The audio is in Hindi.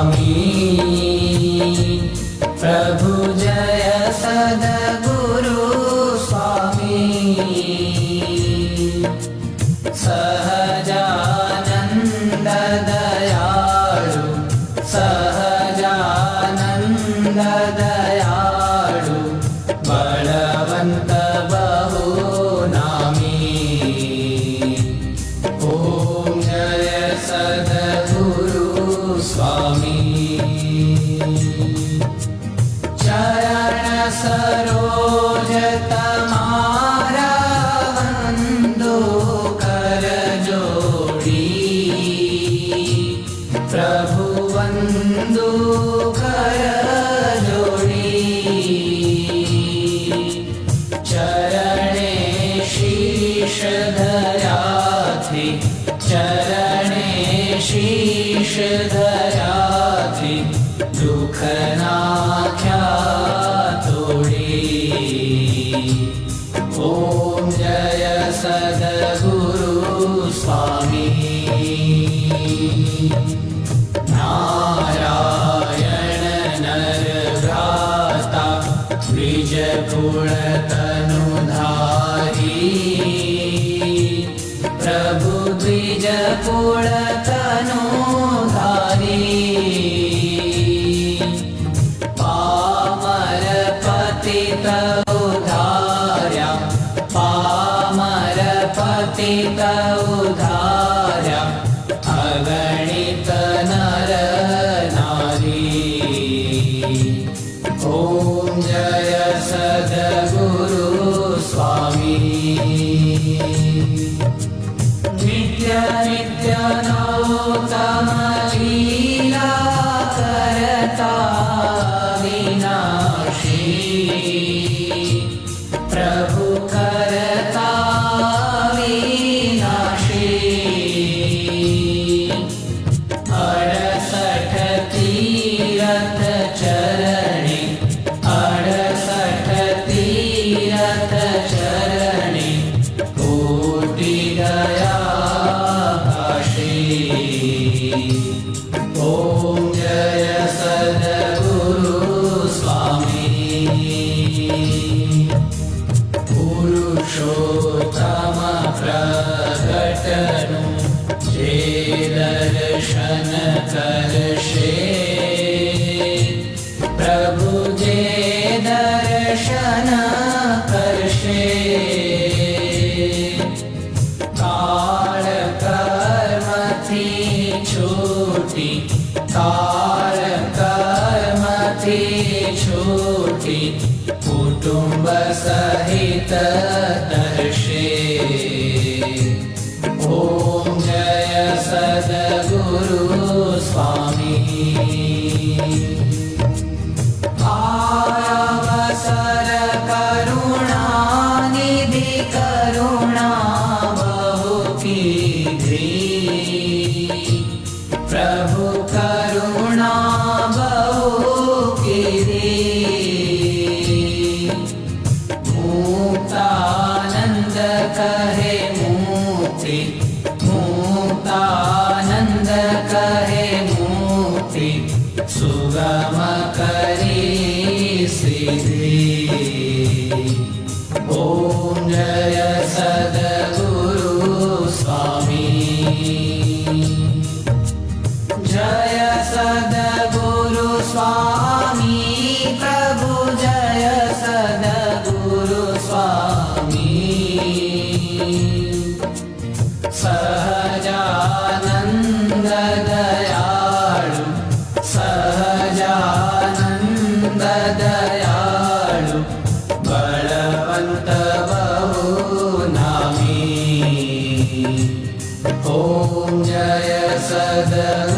स्वामी। प्रभु जय सद्गुरु स्वामी। सहजानंद दयाळु सहजानंद दयाळु बलवंत बहुनामी। ओम जय सद्गुरु स्वामी। चरण सरोज तमारा वंदो कर जोड़ी। प्रभु वंदो कर जोड़ी। चरणे शीश धरा थी चरणे शीश धरा थी दुख नाख्या तोड़ी। ओम जय सद्गुरु स्वामी। नारायण नर भ्राता द्विज कुल तनुधारी। प्रभु द्विज कुल तनुधारी। पामर पतित उद्धार्या पामर पतित उद्धार्या अगणित नर नारी। ओम जय सद्गुरु स्वामी। नित्य नित्य नौतम लीला करता विनाशी। प्रभु करता विनाशी। 68 तीरथ चरणे 68 तीरथ चरणे कोटि दया काशी। ओम जय सद्गुरु स्वामी। पुरुषोत्तम प्रगटनु जे दर्शन करशे। प्रभु जे दर्शन करशे। काल कर्म थी छूटी काल कर्म थी छूटी कुटुंब सहित दर्शे। ओम जय सद्गुरु स्वामी। अवसर करुणा निधि करुणा बहु कीधी। प्रभु करुणा बहु कीधी। मुक्तानंद कहे मुक्ति मुक्तानंद कहे मुक्ति सुगम करी सिद्धि। ओम जय सद्गुरु स्वामी। जय सद्गुरु स्वामी। प्रभु जय सद्गुरु स्वामी। सहजानंद दयाळु सहजानंद दयाळु बलवंत बहुनामी। ओम जय सद्गुरु